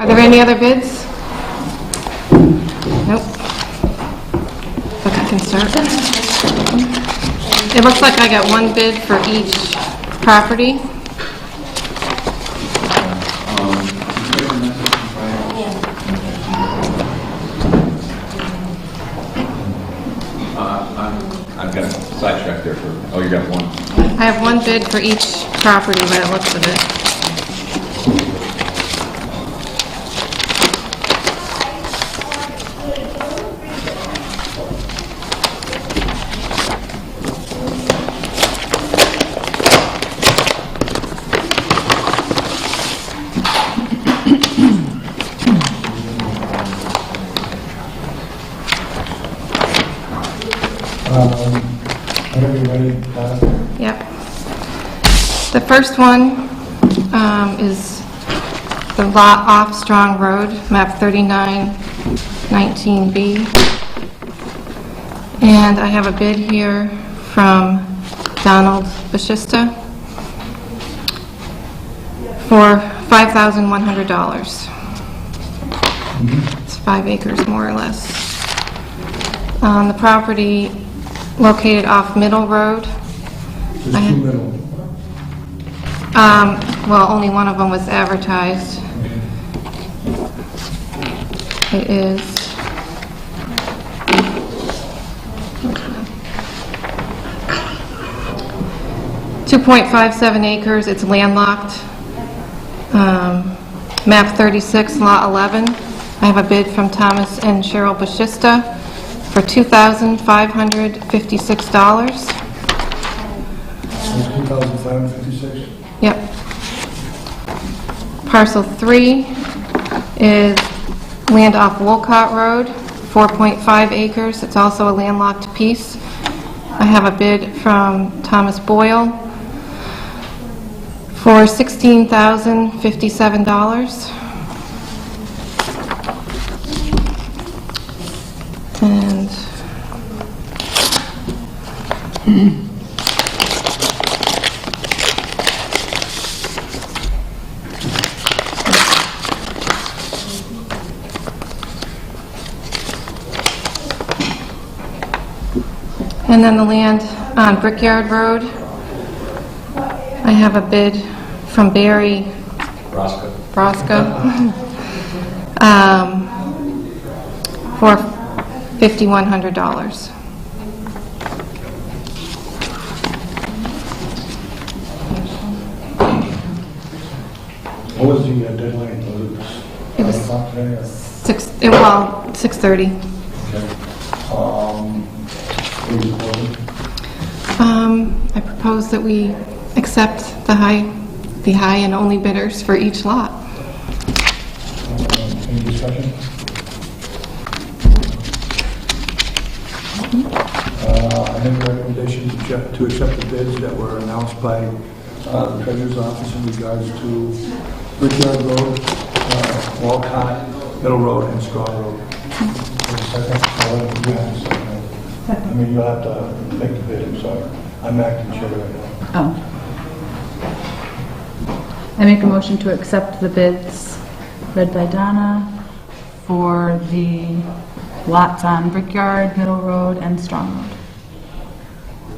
Are there any other bids? Nope. But I can start. It looks like I got one bid for each property. I've got a sidetrack there for, oh, you got one. I have one bid for each property by the looks of it. Whenever you're ready, Yep. The first one is the lot off Strong Road, map 3919B. And I have a bid here from Donald Bashista for $5,100. It's 5 acres more or less. On the property located off Middle Road. there's two middle. Well, only one of them was advertised. It is 2.57 acres. It's landlocked. Map 36, lot 11. I have a bid from Thomas and Cheryl Bashista for $2,556. It's 2,556. Yep. Parcel 3 is land off Wolcott Road, 4.5 acres. It's also a landlocked piece. I have a bid from Thomas Boyle for $16,057. And then the land on Brickyard Road, I have a bid from Barry Brosca for $5,100. What was the deadline? It was 5 o'clock today, or? 6:30. Okay. I propose that we accept the high and only bidders for each lot. Any discussion? I make a recommendation to accept the bids that were announced by the Treasurer's Office in regards to Brickyard Road, Walcott, Middle Road, and Straw Road. Second? I mean, you'll have to make the bid, I'm sorry. I'm acting chair right now. Oh. I make a motion to accept the bids read by Donna for the lots on Brickyard, Middle Road, and Strong Road.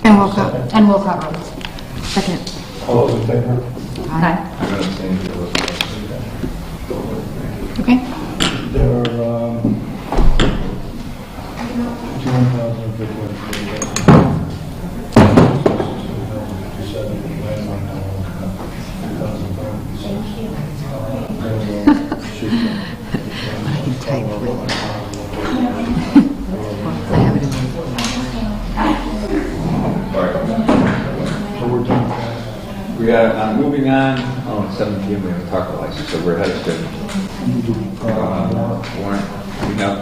And Wolcott. And Wolcott Road. Second. All those in favor? Aye. I'm going to abstain for those. Okay. There are 200,000 of Brickyard. We got, moving on, oh, it's 7 p.m. we have a taco license, so we're ahead of schedule. Warrant, we have.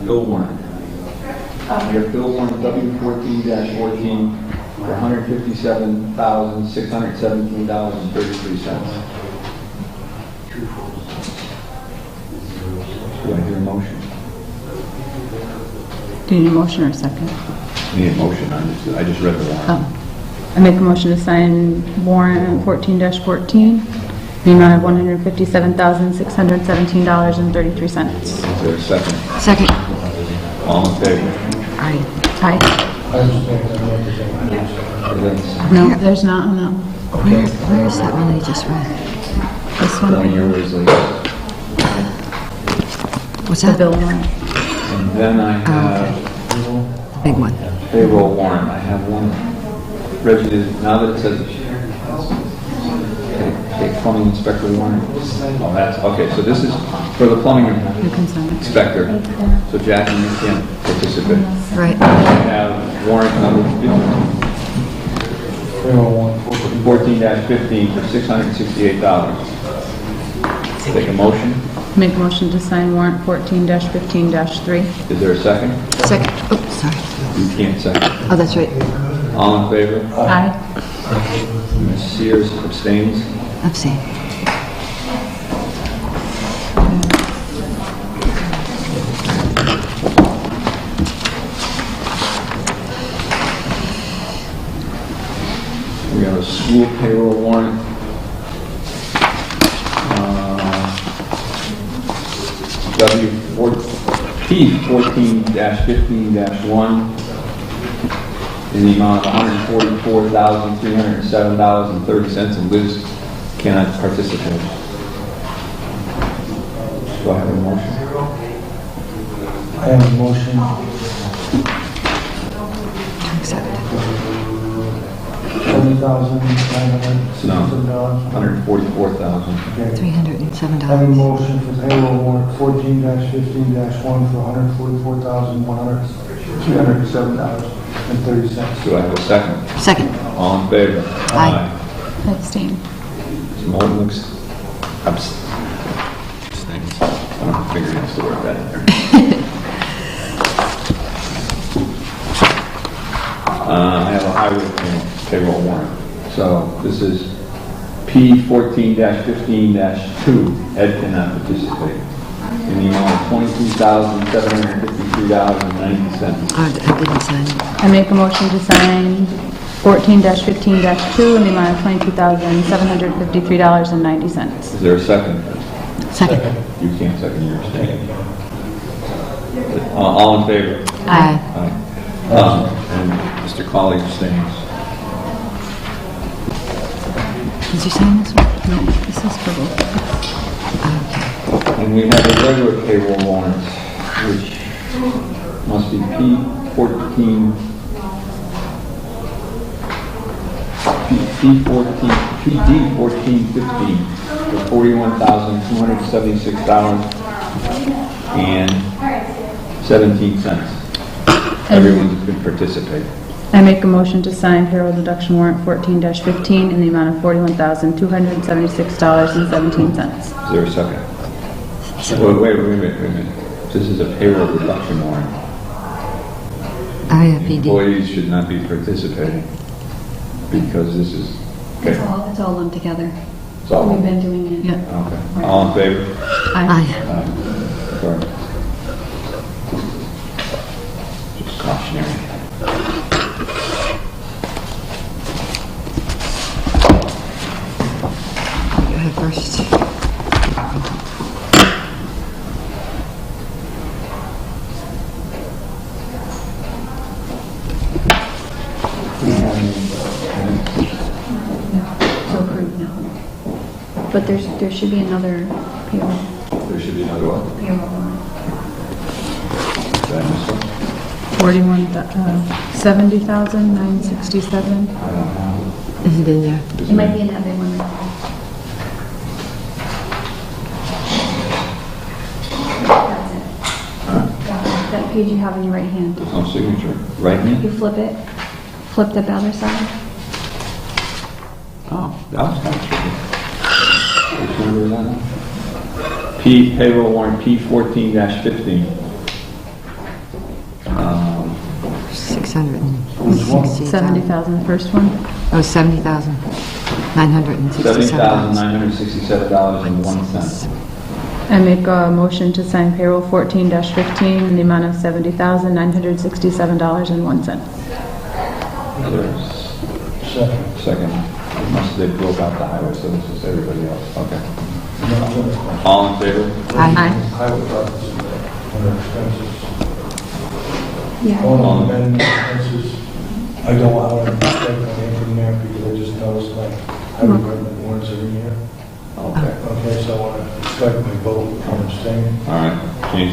Bill warrant. We have bill warrant W14-14 for $157,617.33. Do I hear a motion? Do you need a motion or a second? Need a motion on this, I just read the warrant. Oh. I make a motion to sign warrant 14-14, the amount of $157,617.33. Is there a second? Second. All in favor? Aye. Aye. I understand that. No, there's not, no. Where is that one I just read? This One one, year was late. What's the bill warrant. And then I have Big one. payroll warrant. I have one. Reggie, now that it says, okay, plumbing inspector warrant. Oh, that's, okay, so this is for the plumbing You can sign it. inspector. So Jackie, you can't participate. Right. I have warrant number 14-15 for $668. Take a motion. Make a motion to sign warrant 14-15-3. Is there a second? Second. Oh, sorry. You can't second. Oh, that's right. All in favor? Aye. Ms. Sears abstains. Abstain. We have a school payroll warrant. P14-15-1 in the amount of $144,307.30, and Liz cannot participate. Do I have a motion? I have a motion. Accept. $70,967. $144,000. Okay. $307. I have a motion for payroll warrant 14-15-1 for $144,307.30. Do I have a second? Second. All in favor? Aye. Abstain. Moulton looks abstains. I don't figure that's the word that in there. I have a highway payroll warrant. So this is P14-15-2. Ed cannot participate. In the amount of $22,753.90. I didn't sign it. I make a motion to sign 14-15-2 in the amount of $22,753.90. Is there a second? Second. You can't second, you're abstaining. All in favor? Aye. Aye. And Mr. Colley abstains. Did you sign this one? No, this is for both. Okay. And we have a regular payroll warrant, which must be PD1415 for $41,276.17. Everyone's been participating. I make a motion to sign payroll deduction warrant 14-15 in the amount of $41,276.17. Is there a second? Wait a minute. This is a payroll reduction warrant. IFPD. Employees should not be participating because this is, okay, It's all lumped together. it's all, We've been doing it. Yeah. okay. All in favor? Aye. Aye. Sorry. Just cautionary. Go ahead first. So approved now. But there should be another payroll There should be another one. warrant. Did I miss one? 70,967. I don't know. Is it in there? Is It might be another one. That's it. That page you have in your right hand. There's no signature. Right You hand? flip it, flip the other side. Oh, that was kind of tricky. Which number is that now? Payroll warrant P14-15. 660. 70,000, the first one. Oh, 70,000. $967. $70,967.01. I make a motion to sign payroll 14-15 in the amount of $70,967.01. Second. Unless they broke out the highway, so this is everybody else. Okay. All in favor? Aye. Highway department's under expenses. Yeah. All amendment expenses, I don't want to take anything from there because I just noticed my highway department warrants every year. Okay. Okay, so I want to strike my vote from abstaining. All right. Change.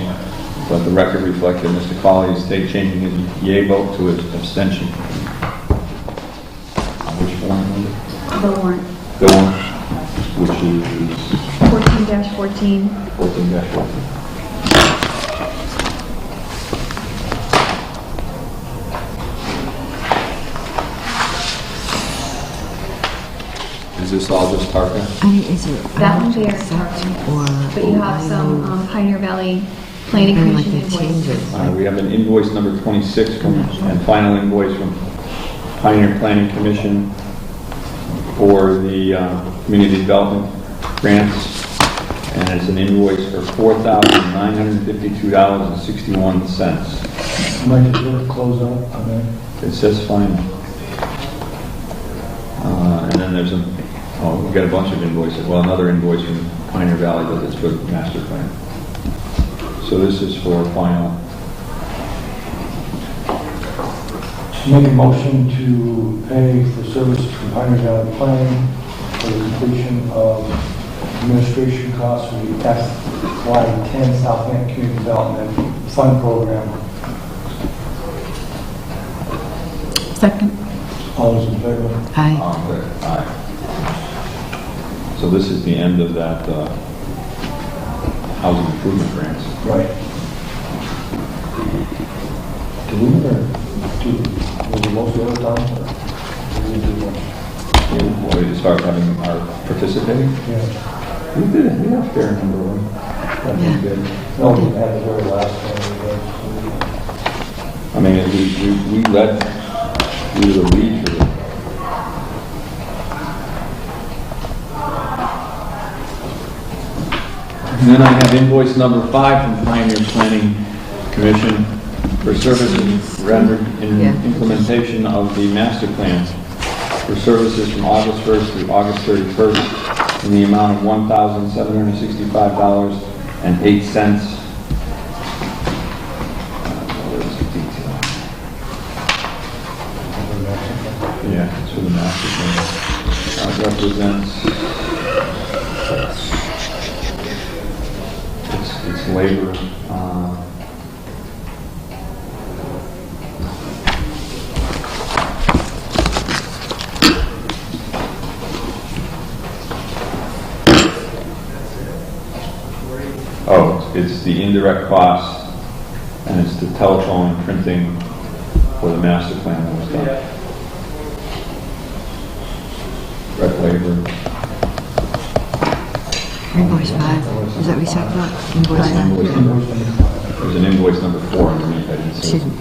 Let the record reflect that Mr. Colley is changing his yea vote to his abstention. Which one? The warrant, The one, which is 14-14. 14-14. Is this all just Tarka? Is it? That one's there, Or... but you have some Pioneer Valley Planning Like Commission the invoices. changes. We have an invoice number 26 and final invoice from Pioneer Planning Commission for the community development grants, and it's an invoice for $4,952.61. Mike, did you close out on that? It says final. And then there's we've got a bunch of invoices. Well, another invoice from Pioneer Valley, but it's for the master plan. So this is for final. Make a motion to pay for services from Pioneer Valley Planning for the completion of administration costs for the FY10 Southampton Community Development Fund Program. Second. All those in favor? Aye. Aye. So this is the end of that housing improvement grants. Right. Do we ever do, was it most of the time, or did we do much? As far as having our participating, Yeah. we did it. We had a fair number of them. I think we did. No, we had the very last one. I mean, we led, we were the lead for it. And then I have invoice number 5 from Pioneer Planning Commission for services rendered in implementation of the master plan for services from August 1st through August 31st in the amount of $1,765.08. Yeah, it's for the master plan. It represents, it's labor, it's the indirect costs, and it's the telephone and printing for the master plan that was done. Direct labor. Invoice 5. Is that what we talked about? Invoice 5? There's an invoice number 4 underneath, I didn't see. Excuse me.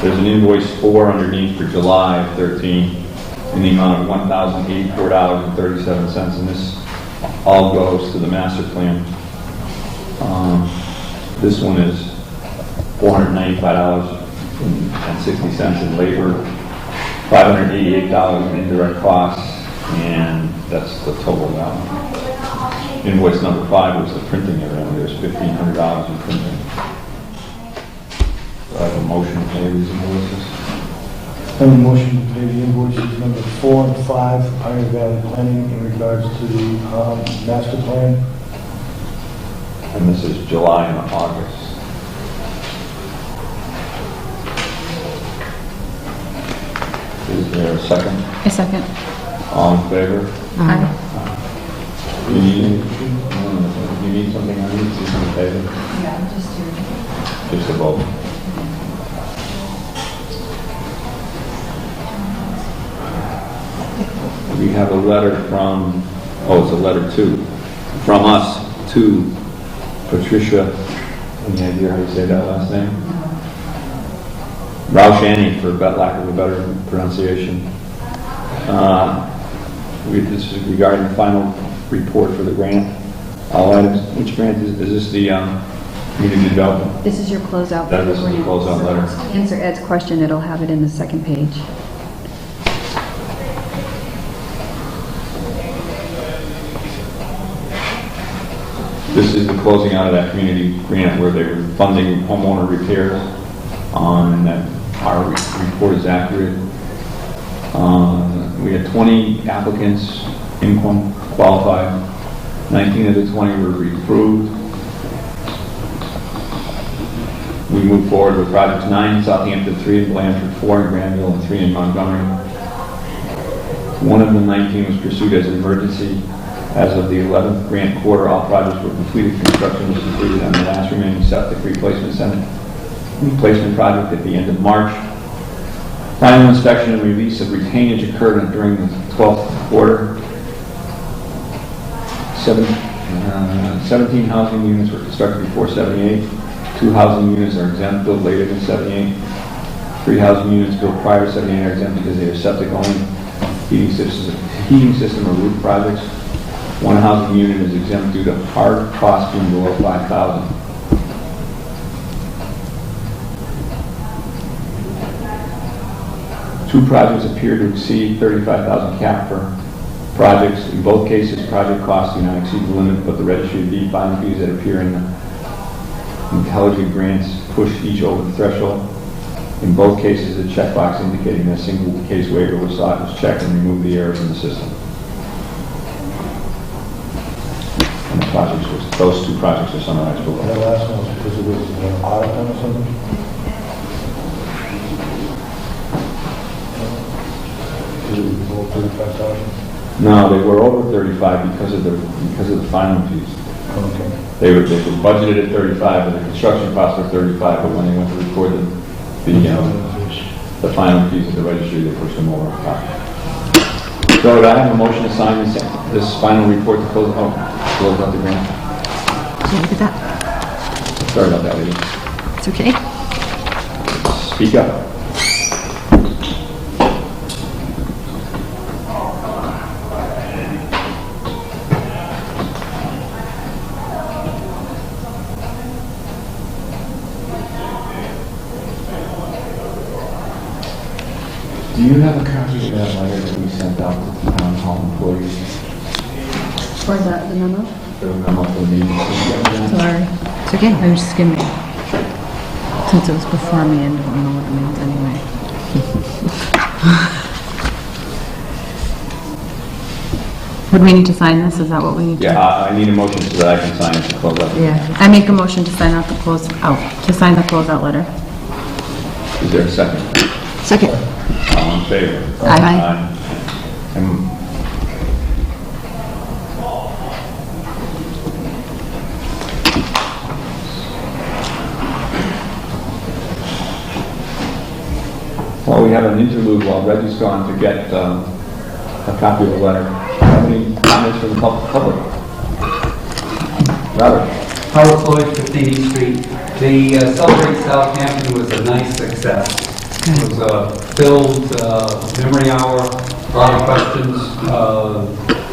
There's an invoice 4 underneath for July of 13 in the amount of $1,084.37, and this all goes to the master plan. This one is $495.60 in labor, $588 in indirect costs, and that's the total amount. Invoice number 5 was the printing area. There's $1,500 in printing. So I have a motion to pay these invoices. I have a motion to pay the invoices number 4 and 5 for Pioneer Valley Planning in regards to the master plan. And this is July and August. Is there a second? A second. All in favor? Aye. You need something on these? You can pay them? Yeah, just do. Just a vote. We have a letter from, it's a letter from us to Patricia, any idea how you say that last name? Raushani, for lack of a better pronunciation. This is regarding the final report for the grant. All items, which grant is this the community development? This is your closeout. That is the closeout letter. Answer Ed's question, it'll have it in the second page. This is the closing out of that community grant where they were funding homeowner repairs, and that our report is accurate. We had 20 applicants, income qualified. 19 of the 20 were approved. We moved forward with projects 9 in Southampton, 3 in Blanford, 4 in Granville, and 3 in Montgomery. One of the 19 was pursued as an emergency. As of the 11th grant quarter, all projects were completed. Construction was completed on the last remaining septic replacement project at the end of March. Final inspection and release of retainage occurred during the 12th quarter. 17 housing units were constructed before 78. 2 housing units are exempt, built later than 78. 3 housing units built prior to 78 are exempt because they are septic only. Heating system or roof projects. 1 housing unit is exempt due to hard cost being below $5,000. Two projects appear to exceed $35,000 cap per projects. In both cases, project costs do not exceed the limit, but the registry of deed filing fees that appear in the intelligent grants push each over the threshold. In both cases, a checkbox indicating that a single case waiver was sought was checked and removed the errors in the system. And the projects those 2 projects are summarized below. That last one was because it was an audit or something? Because it was below 35,000? No, they were over 35 because of the final fees. Okay. They were budgeted at 35, but the construction costs were 35. But when they went to record the final fees at the registry, they pushed them over. So do I have a motion to sign this final report to close out the grant? So look at that. Sorry about that, lady. It's okay. Speak up. Do you have a copy of that letter that we sent out to town hall employees? For the memo? The memo for the meeting? Sorry. It's okay. I was skimming. Since it was before me, I don't know what it means anyway. Would we need to sign this? Is that what we need to? Yeah, I need a motion so that I can sign it to close out. Yeah. I make a motion to sign the closeout letter. Is there a second? Second. All in favor? Aye. And well, we have an interlude while Reggie's gone to get a copy of the letter. How many comments from the public? Robert? Howard Floyd, 15 East Street. The Celebrate Southampton was a nice success. It was a filled memory hour, a lot of questions.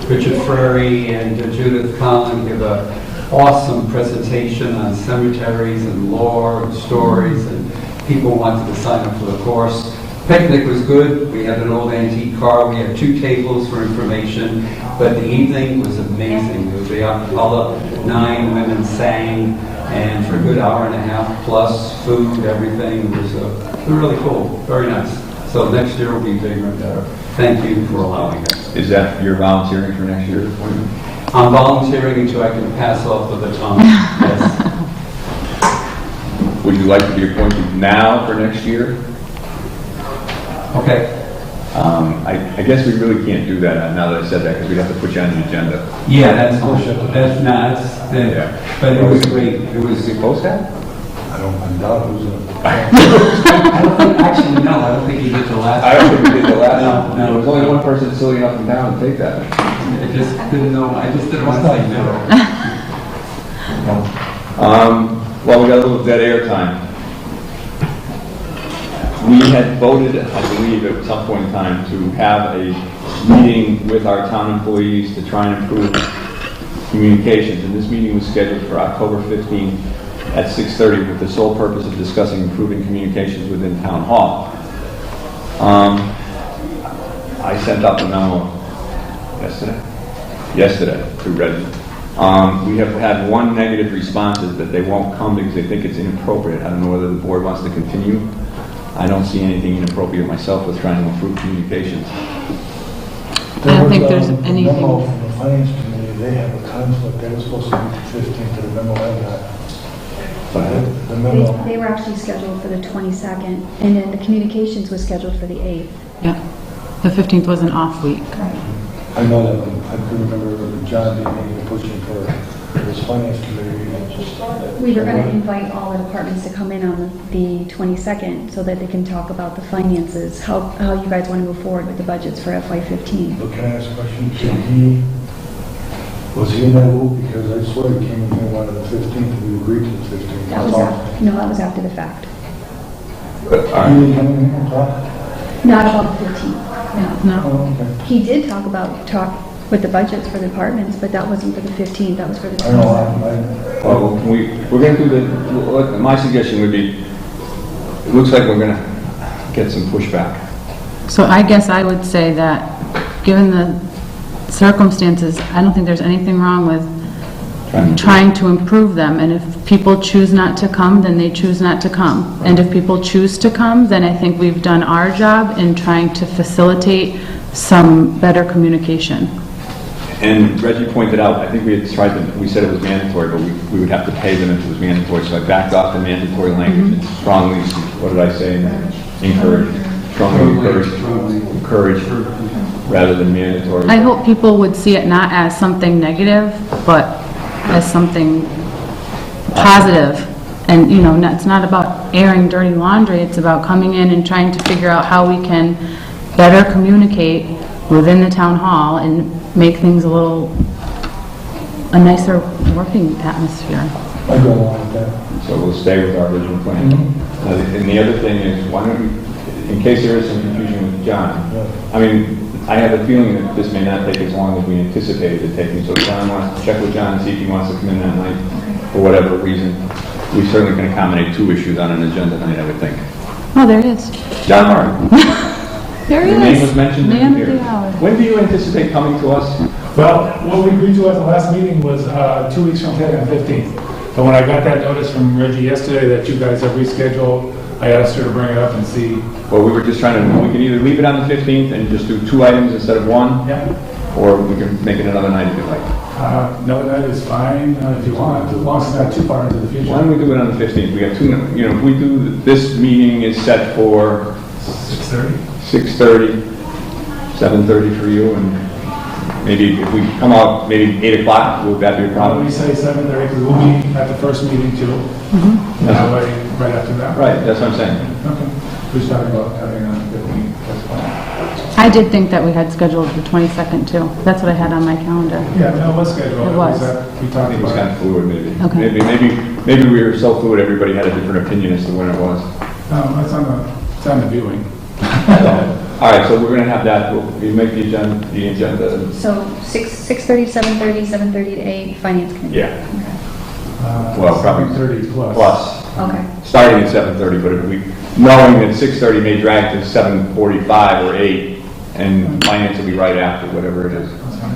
Richard Frary and Judith Conlon give an awesome presentation on cemeteries and lore and stories, and people wanted to sign up for the course. Picnic was good. We had an old antique car. We had 2 tables for information, but the evening was amazing. It was the acapella. 9 women sang, and for a good hour and a half plus food, everything. It was really cool. Very nice. So next year will be bigger and better. Thank you for allowing us. Is that your volunteering for next year's appointment? I'm volunteering until I can pass off the baton. Yes. Would you like to be appointed now for next year? Okay. I guess we really can't do that now that I said that, because we'd have to put you on the agenda. Yeah, that's nuts. Yeah. But it was great. It was. Is it close that? I doubt who's in it. I don't think, actually, no, I don't think he did the last. I don't think we did the last No, one. no. There was only one person silly enough in town to take that. I just didn't know. I just didn't want to say no. Well, we got a little dead air time. We had voted, I believe, at some point in time to have a meeting with our town employees to try and improve communications, and this meeting was scheduled for October 15th at 6:30 with the sole purpose of discussing improving communications within Town Hall. I sent out the memo yesterday to Reggie. We have had one negative response is that they won't come because they think it's inappropriate. I don't know whether the board wants to continue. I don't see anything inappropriate myself with trying to improve communications. I don't think there's Memo anything. from the finance committee, they have a conflict, they were supposed to meet the 15th of the memo I got. The memo, They were actually scheduled for the 22nd, and then the communications was scheduled for the 8th. Yeah, the 15th was an off week. I know that, but I can remember John being pushing for his finance committee. We were going to invite all the departments to come in on the 22nd so that they can talk about the finances, how you guys want to move forward with the budgets for FY15. But can I ask a question? Was he in that loop? Because I swear he came in here one of the 15th and we agreed to the 15th. That was that was after the fact. He didn't come in here and talk? Not about the 15th, no. No? Oh, okay. He did talk with the budgets for the departments, but that wasn't for the 15th, that was for the I know, 22nd. Well, we're going to do my suggestion would be, it looks like we're going to get some pushback. So I guess I would say that, given the circumstances, I don't think there's anything wrong with trying to improve them, and if people choose not to come, then they choose not to come. And if people choose to come, then I think we've done our job in trying to facilitate some better communication. And Reggie pointed out, I think we said it was mandatory, but we would have to pay them if it was mandatory, so I backed off the mandatory language and strongly, what did I say? Encourage rather than mandatory. I hope people would see it not as something negative, but as something positive. And, it's not about airing dirty laundry, it's about coming in and trying to figure out how we can better communicate within the town hall and make things a nicer working atmosphere. I go along with that. So we'll stay with our original plan. And the other thing is, why don't we, in case there is some confusion with John, I mean, I have a feeling that this may not take as long as we anticipated it taking, so John wants to check with John and see if he wants to come in that night for whatever reason. We certainly can accommodate 2 issues on an agenda night, I would think. Oh, there it is. John Martin. There he Your is. name was mentioned in Man here. of the hour. When do you anticipate coming to us? Well, what we agreed to at the last meeting was 2 weeks from today, on the 15th. But when I got that notice from Reggie yesterday that you guys have rescheduled, I asked her to bring it up and see. Well, we were just trying to, we can either leave it on the 15th and just do 2 items instead of 1, Yeah. or we can make it another night if you like. No, that is fine if you want, as long as it's not too far into the Why future. don't we do it on the 15th? We got 2, if we do, this meeting is set for 6:30? 6:30, 7:30 for you, and maybe if we come out, maybe 8 o'clock, would that be a Why don't problem? we say 7:30, because we'll be at the first meeting too. That way, right after that. Right, that's what I'm saying. Okay. We're just talking about having on the 15th, that's fine. I did think that we had scheduled the 22nd too. That's what I had on my calendar. Yeah, no, let's schedule It it. was. We I talked think it was about kind it. of fluid, maybe. Okay. Maybe we were so fluid, everybody had a different opinion as to when it was. No, it's on the viewing. All right, so we're going to have that, we make the agenda, So 6:30, 7:30, 7:30 to 8, Finance Committee. yeah, Well, probably 30 plus. plus, Okay. starting at 7:30, but if we, knowing that 6:30 may drag to 7:45 or 8, and finance will be right after, whatever it is. That's fine.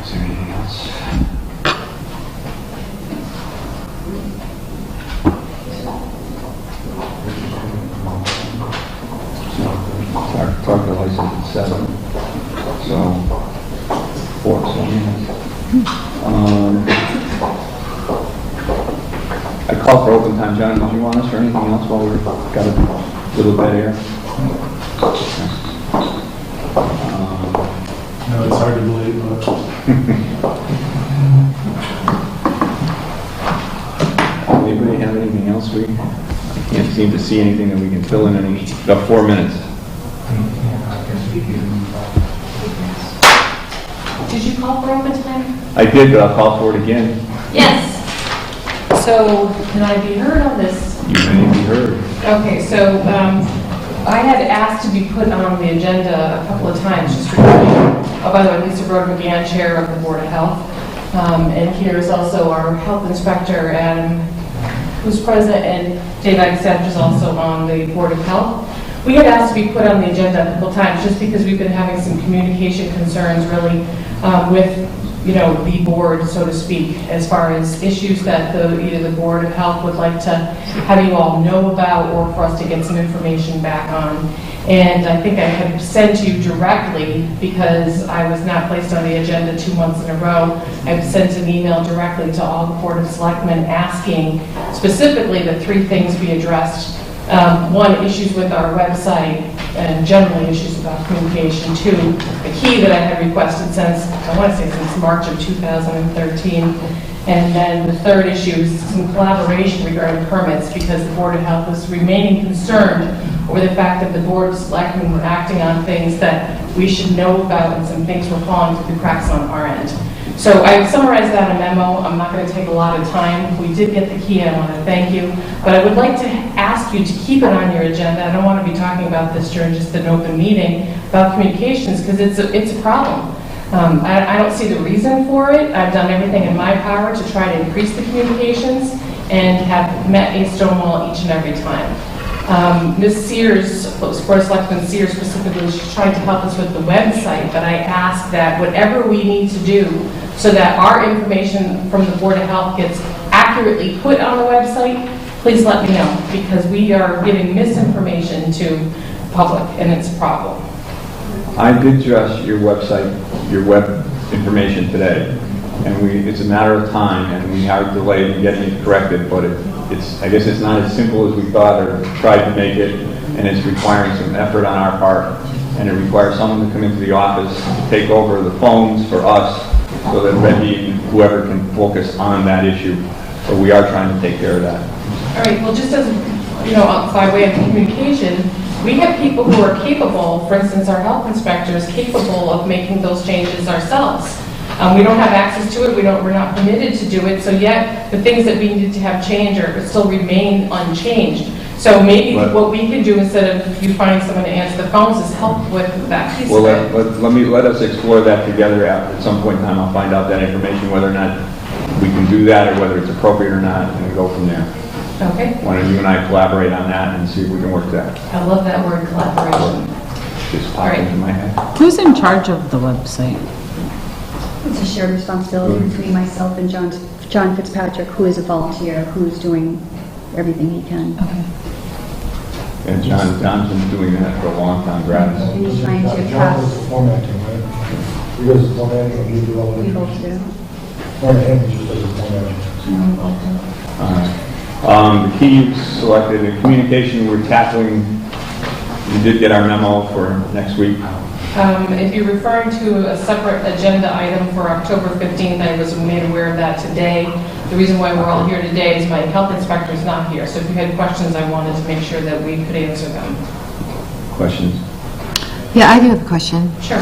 Is there anything else? Talk to license at 7, so 4, so I called for open time. John, did you want us for anything else while we've got a little bit here? No, it's hard to believe, but Anybody have anything else? We can't seem to see anything that we can fill in any, about 4 minutes. Did you call for open time? I did, but I'll call for it again. Yes. So, can I be heard on this? You may be heard. Okay, so, I had asked to be put on the agenda a couple of times, just regarding, oh, by the way, Lisa Broder McGann, Chair of the Board of Health. And here is also our Health Inspector, Adam, who's present, and Dave Easthampton is also on the Board of Health. We had asked to be put on the agenda a couple of times just because we've been having some communication concerns really with, the board, so to speak, as far as issues that either the Board of Health would like to have you all know about or for us to get some information back on. And I think I had sent you directly, because I was not placed on the agenda 2 months in a row, I've sent an email directly to all the Board of Selectmen asking specifically that 3 things be addressed. 1, issues with our website, and generally issues about communication. 2, the key that I had requested since March of 2013. And then the 3rd issue is some collaboration regarding permits, because the Board of Health was remaining concerned over the fact that the Board of Selectmen were acting on things that we should know about, and some things were falling through the cracks on our end. So I summarized that in a memo. I'm not going to take a lot of time. We did get the key. I want to thank you. But I would like to ask you to keep it on your agenda. I don't want to be talking about this during just an open meeting about communications, because it's a problem. I don't see the reason for it. I've done everything in my power to try to increase the communications and have met a stone wall each and every time. Ms. Sears, Board of Selectman Sears specifically, she's trying to help us with the website, but I ask that whatever we need to do so that our information from the Board of Health gets accurately put on the website, please let me know, because we are giving misinformation to the public, and it's a problem. I did address your website, your web information today, and it's a matter of time, and we are delayed in getting it corrected, but I guess it's not as simple as we thought or tried to make it, and it's requiring some effort on our part, and it requires someone to come into the office to take over the phones for us so that Reggie and whoever can focus on that issue. But we are trying to take care of that. All right, well, just as, by way of communication, we have people who are capable, for instance, our health inspectors, capable of making those changes ourselves. We don't have access to it, we're not permitted to do it, so yet the things that we need to have change still remain unchanged. So maybe what we can do instead of you finding someone to answer the phones is help with that piece of it. Let us explore that together at some point in time. I'll find out that information, whether or not we can do that or whether it's appropriate or not, and we go from there. Okay. Why don't you and I collaborate on that and see if we can work that. I love that word, collaboration. Just popped into my head. Who's in charge of the website? It's a shared responsibility between myself and John Fitzpatrick, who is a volunteer, who's doing everything he can. Okay. And John's been doing that for a long time, gratis. And he's trying to John pass. does the formatting, right? He does the formatting, and you do all We the... both do. Or him, he just does the formatting. All right. The key you selected in communication, we're tackling, you did get our memo for next week. If you're referring to a separate agenda item for October 15th, I was made aware of that today. The reason why we're all here today is my health inspector is not here. So if you had questions, I wanted to make sure that we could answer them. Questions? Yeah, I do have a question. Sure.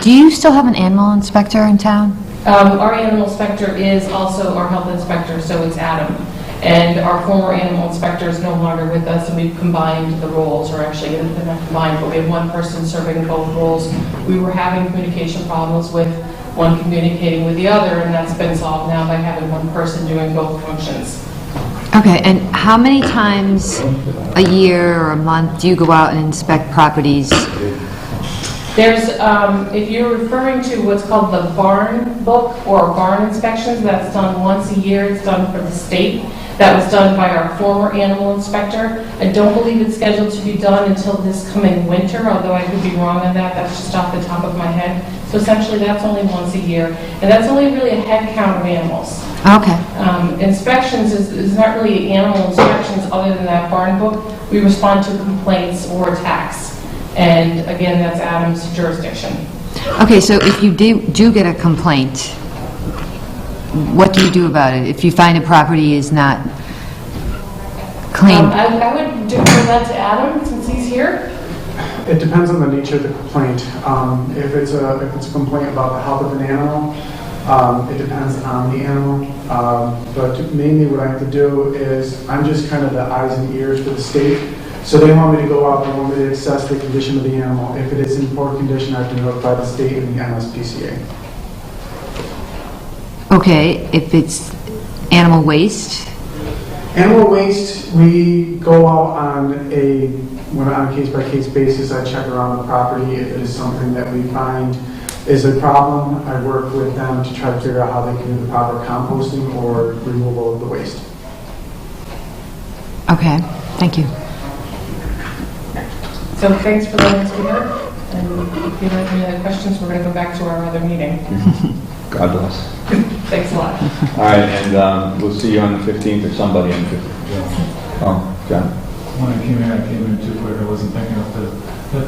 Do you still have an animal inspector in town? Our animal inspector is also our health inspector, so it's Adam. And our former animal inspector is no longer with us, and we've combined the roles, or actually, they're not combined, but we have one person serving both roles. We were having communication problems with one communicating with the other, and that's been solved now by having one person doing both functions. Okay, and how many times a year or a month do you go out and inspect properties? There's, if you're referring to what's called the barn book or barn inspections, that's done once a year. It's done for the state. That was done by our former animal inspector. I don't believe it's scheduled to be done until this coming winter, although I could be wrong on that. That's just off the top of my head. So essentially, that's only once a year. And that's only really a head count of animals. Okay. Inspections is not really animal inspections other than that barn book. We respond to complaints or attacks. And again, that's Adam's jurisdiction. Okay, so if you do get a complaint, what do you do about it? If you find a property is not clean? I would defer that to Adam since he's here. It depends on the nature of the complaint. If it's a complaint about the health of an animal, it depends on the animal. But mainly what I have to do is I'm just kind of the eyes and ears for the state. So they want me to go out, they want me to assess the condition of the animal. If it is in poor condition, I have to notify the state and the MSPCA. Okay, if it's animal waste, Animal waste, we go out on a case-by-case basis. I check around the property. If it is something that we find is a problem, I work with them to try to figure out how they can do the proper composting or removal of the waste. okay, thank you. So thanks for letting us be here. And if you have any other questions, we're going to go back to our other meeting. God bless. Thanks a lot. All right, and we'll see you on the 15th, or somebody on the 15th. Oh, John. When I came in too quick, I wasn't thinking of the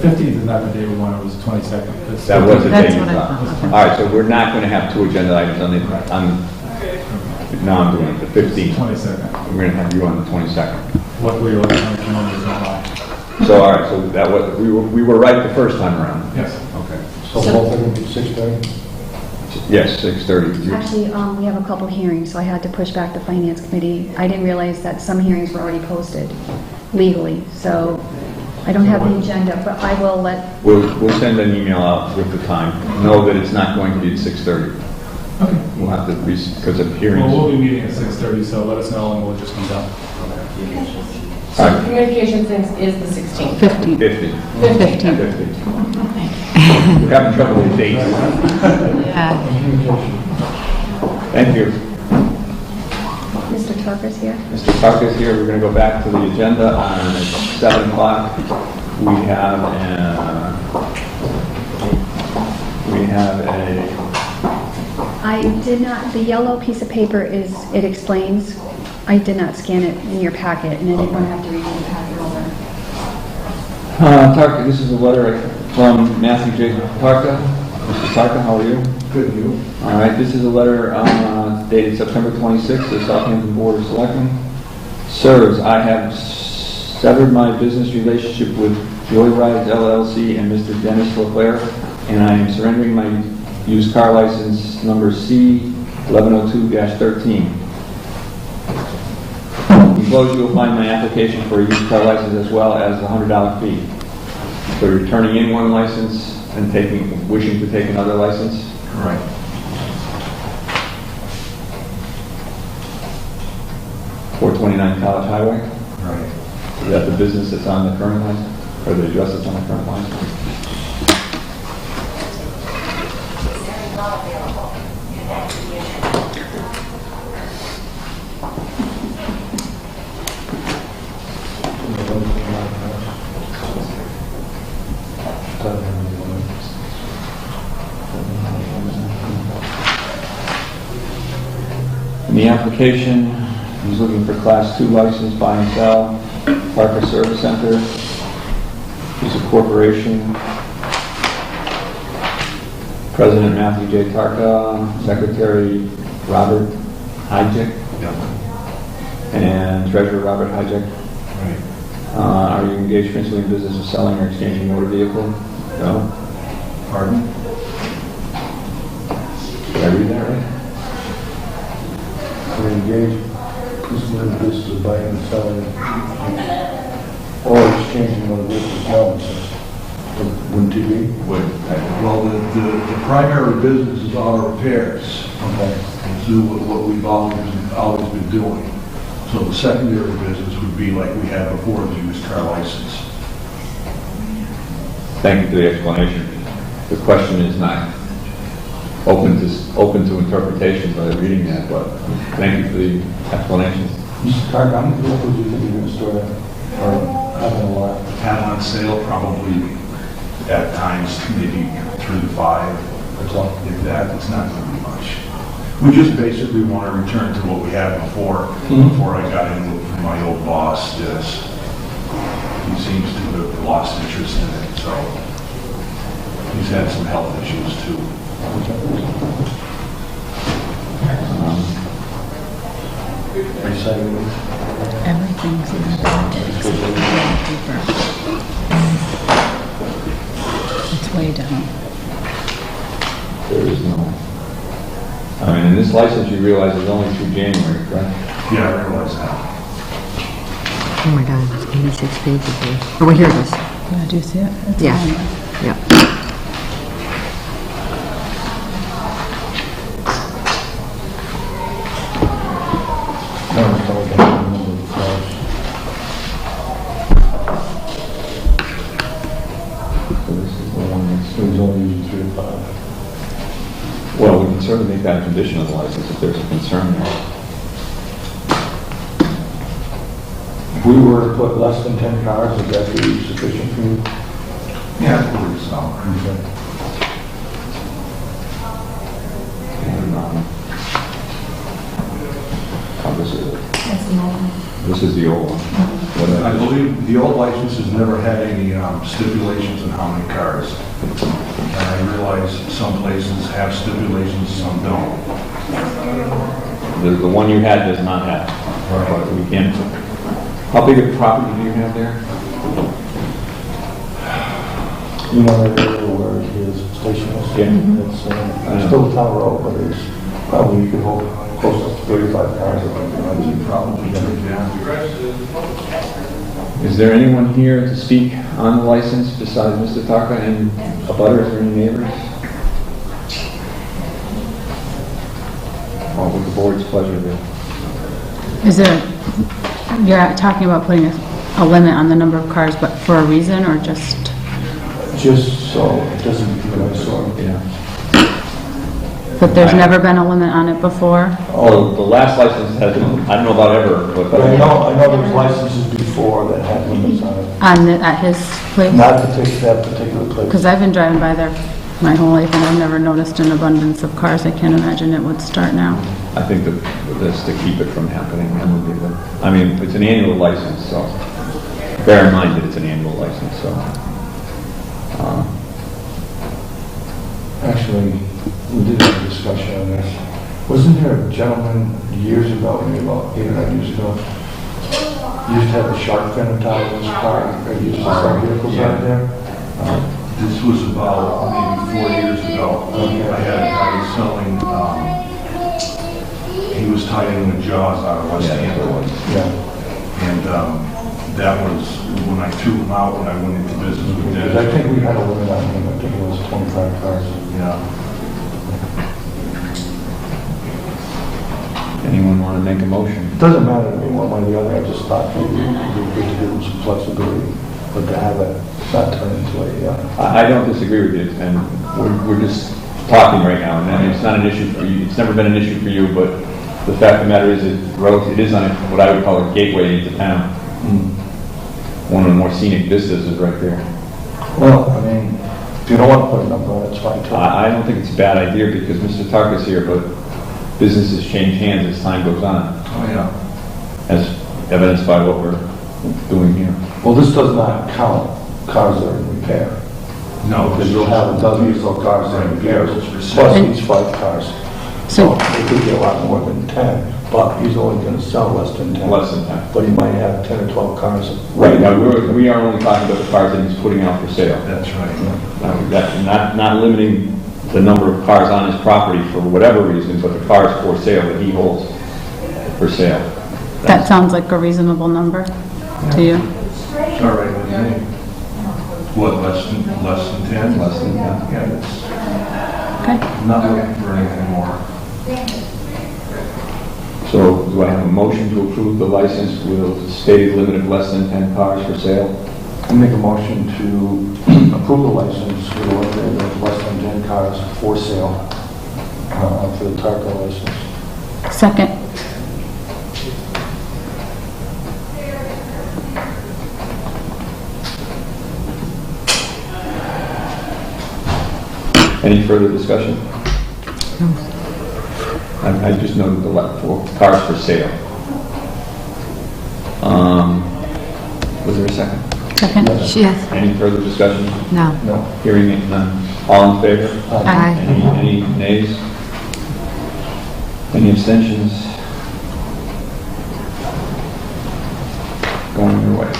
15th is not the day we wanted, it was the 22nd. That was the day That's you what I thought. thought. All right, so we're not going to have 2 agenda items on the, now I'm doing it, the 15th. 22nd. We're going to have you on the 22nd. Luckily, electronic calendar is not on. So, all right, so that was, we were right the first time around. Yes. Okay. So the whole thing will be 6:30? Yes, 6:30. Actually, we have a couple hearings, so I had to push back the finance committee. I didn't realize that some hearings were already posted legally, so I don't have the agenda, but I will let... We'll send an email out with the time. Know that it's not going to be at 6:30. Okay. We'll have to, because of Well, hearings. we'll be meeting at 6:30, so let us know and we'll just come down. So communication things is the 16th. 15. 50. 15. 50. We're having trouble with dates. Yeah. Thank you. Mr. Tarker's here. Mr. Park is here. We're going to go back to the agenda on 7 o'clock. We have a I did not, the yellow piece of paper is, it explains. I did not scan it in your packet, and I didn't want to have to read the packet over. Tarka, this is a letter from Matthew J. Tarka. Mr. Tarka, how are you? Good, you? All right, this is a letter dated September 26th to the Southampton Board of Selectmen. Sirs, I have severed my business relationship with Joyrides LLC and Mr. Dennis Leclerc, and I am surrendering my used car license number C1102-13. Enclosed, you will find my application for a used car license as well as the $100 fee. So you're turning in one license and wishing to take another license? Right. .429 College Highway? Right. Is that the business that's on the current license? Or the address that's on the current license? In the application, he's looking for Class 2 license, buy and sell, Parker Service Center. He's a corporation. President Matthew J. Tarka, Secretary Robert Hijek, and Treasurer Robert Hijek. Right. Are you engaged principally in business of selling or exchanging motor vehicle? No? Pardon? Did I read that right? We're engaged principally in the business of buying and selling or exchanging one of business balances. Wouldn't it be? Would. Well, the primary business is auto repairs. Okay. It's what we've always been doing. So the secondary business would be like we had before the used car license. Thank you for the explanation. The question is not open to interpretation by reading that, but thank you for the explanation. Mr. Clark, how many vehicles do you think you're going to store there? Or having a lot? Have on sale probably at times maybe 3 to 5. That's all? If that, it's not going to be much. We just basically want to return to what we had before. Before I got in with my old boss, yes. He seems to have lost interest in it, so he's had some health issues too. Everything's in the budget except for the paper. It's way down. There is no. I mean, in this license, you realize it's only through January, correct? Yeah, I realize that. Oh my God, 86 pages here. Oh, well, here it is. Yeah, do you see it? It's Yeah. on there. Yeah. So this is the one that's... He's only using 3 to 5. Well, we can certainly make that a condition of the license if there's a concern there. If we were to put less than 10 cars, would that be sufficient for you? Yeah, I believe so. Oh, this is the old one. I believe the old licenses never had any stipulations on how many cars. And I realize some places have stipulations, some don't. The one you had does not have. But we can... How big a property do you have there? You know that area where his station is? Yeah. It's still a town road, but it's probably, you could hold close to 35 cars. Probably, yeah. Is there anyone here to speak on the license besides Mr. Taka and abutters or any neighbors? What would the board's pleasure be? Is there, you're talking about putting a limit on the number of cars, but for a reason or just? Just so it doesn't become an eyesore. Yeah. But there's never been a limit on it before? Oh, the last license has, I don't know about ever, but... I know there was licenses before that had limits on it. At his place? Not to take that particular place. Because I've been driving by there my whole life and I've never noticed an abundance of cars. I can't imagine it would start now. I think that that's to keep it from happening. That would be I mean, it's an annual license, so bear in mind that it's an annual license, so... Actually, we did have a discussion on this. Wasn't there a gentleman years ago, maybe about 8 or 9 years ago, used to have a shark fin on top of his car, or used to sell vehicles out there? This was about maybe 4 years ago. I had a guy selling, he was tied in with Jaws out of Easthampton. Yeah. And that was when I threw him out when I went into business with Because Dennis. I think we had a limit on him, I think it was 25 cars. Yeah. Anyone want to make a motion? It doesn't matter to me one way or the other, I just thought maybe it would be good to give them some flexibility, but to have it not turn into a, I don't disagree with you, and we're just talking right now, and it's not an issue for you, it's never been an issue for you, but the fact of the matter is, it is on what I would call a gateway into town. One of the more scenic vistas is right there. well, I mean, if you don't want to put a number on it, it's fine too. I don't think it's a bad idea because Mr. Tarka's here, but businesses change hands as time goes on, Oh, yeah. as evidenced by what we're doing here. Well, this does not count cars that are in repair. No, Because you'll have a dozen or so cars that are in repair, plus these 5 cars. So they could be a lot more than 10, but he's only going to sell less than 10. Less than 10. But he might have 10 or 12 cars. Right, now, we are only talking about the cars that he's putting out for sale. That's right. Not limiting the number of cars on his property for whatever reason, but the cars for sale that he holds for sale. That sounds like a reasonable number to you? It's all right with me. What, less than 10? Less than 10. Yeah, it's Okay. not looking for anything more. So do I have a motion to approve the license with a stated limit of less than 10 cars for sale? I make a motion to approve the license with a limit of less than 10 cars for sale for the Tarko license. Second. Any further discussion? I just noted the for cars for sale. Was there a second? Second. Yes. Any further discussion? No. No. Hearing it none. All in favor? Aye. Any nays? Any abstentions? Going your way.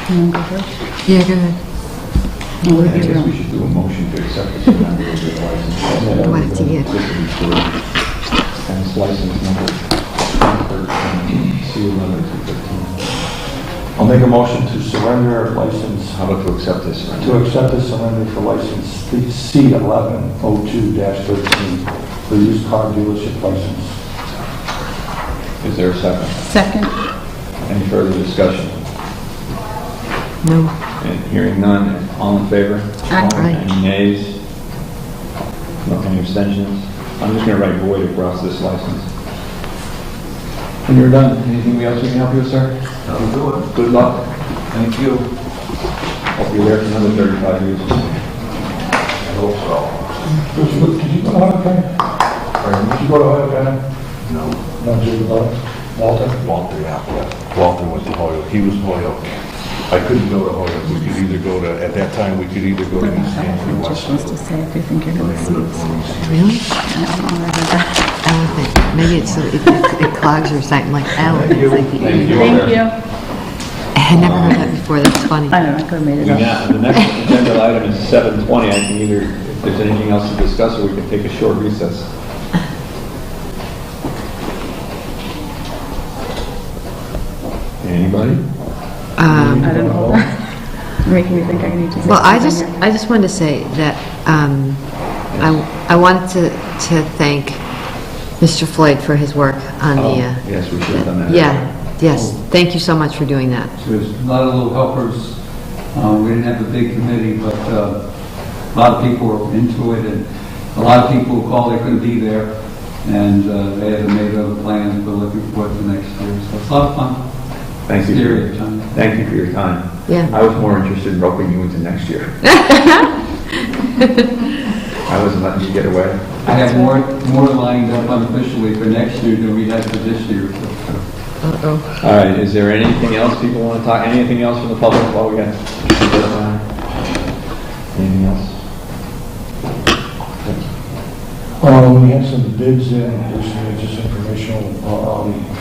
You want to go first? Yeah, go ahead. No, we I can guess we do should do a motion to accept the surrender of the license. What did you get? And it's license number 13, C11-215. I'll make a motion to surrender license, How about to accept this? to accept the surrender for license C1102-13 for used car dealership license. Is there a second? Second. Any further discussion? No. And hearing none, all in favor? Aye. Any nays? No, any abstentions? I'm just gonna write void across this license. When you're done, anything else we can help you with, sir? That'll do it. Good luck. Thank you. Hope you're there for another 35 years. I hope so. Did you go to Hudson? Did you go to Hudson? No. No, did you go to Walter? Walter, yeah. Walter went to Hoyle. He was Hoyle. I couldn't go to Hoyle. We could either go to, at that time, we could either go to Easthampton or Just supposed to West. say if you think you're going to sneeze. Really? I don't know, I heard that. I don't think, maybe it's, it clogs or something like L. It's like the Thank you. Thank you. I never heard that before, that's funny. I don't know, I could have made it up. Yeah, the next agenda item is 7:20. I can either, if there's anything else to discuss, or we can take a short recess. Anybody? I don't know. You're making me think I need to say Well, something. I just wanted to say that I wanted to thank Mr. Floyd for his work on the... Yes, we should have done that. Yes, thank you so much for doing that. There's a lot of little helpers. We didn't have a big committee, but a lot of people were into it, and a lot of people who called they couldn't be there, and they had made other plans, but looking forward to next year. So it's a lot of fun. Thank you. Scary time. Thank you for your time. Yeah. I was more interested in roping you into next year. I wasn't letting you get away. I have more lined up unofficially for next year than we had for this year. Uh-oh. All right, is there anything else people want to talk, anything else from the public while we got? Anything else? We had some bids in, recently, just informational,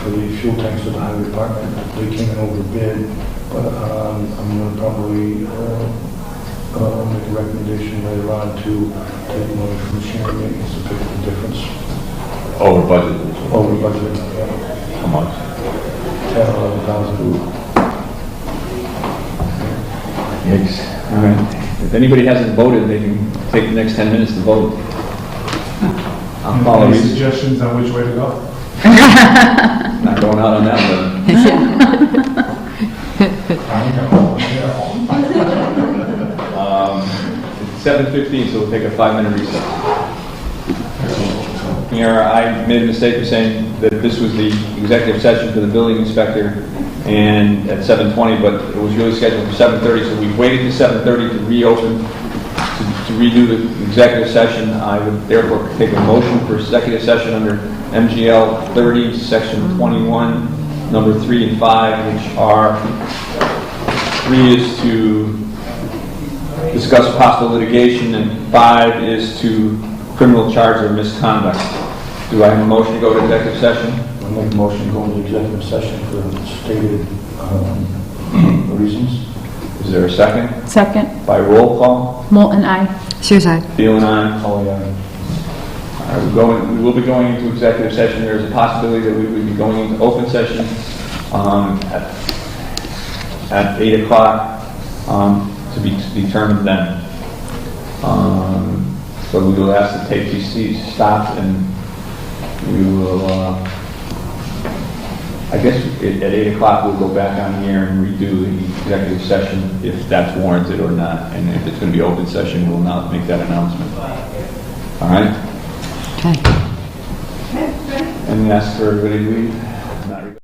for the fuel tanks of the highway department. They came in over bid, but I'm going to probably make a recommendation later on to take money from machinery maintenance to pick up the difference. Over budget. Over budget, yeah. How much? 10 or 11,000. Yikes. All right. If anybody hasn't voted, they can take the next 10 minutes to vote. I'll call Any a recess. suggestions on which way to go? Not going out on that one. 7:15, so we'll take a 5-minute recess. Here, I made a mistake of saying that this was the executive session for the building inspector, and at 7:20, but it was really scheduled for 7:30, so we waited to 7:30 to reopen, to redo the executive session. I would therefore take a motion for executive session under MGL 30, Section 21, number 3 and 5, which are 3 is to discuss possible litigation, and 5 is to criminal charge of misconduct. Do I have a motion to go to executive session? I'll make a motion to go into executive session for stated reasons. Is there a second? Second. By roll call? Moulton, aye. Serious eye. Feeling aye. Oh, yeah. We will be going into executive session. There is a possibility that we would be going into open session at 8 o'clock to be determined then. So we will ask the tape be stopped, and we will, I guess at 8 o'clock we'll go back on here and redo the executive session if that's warranted or not. And if it's going to be open session, we'll not make that announcement. All right? Okay. And ask for everybody to leave.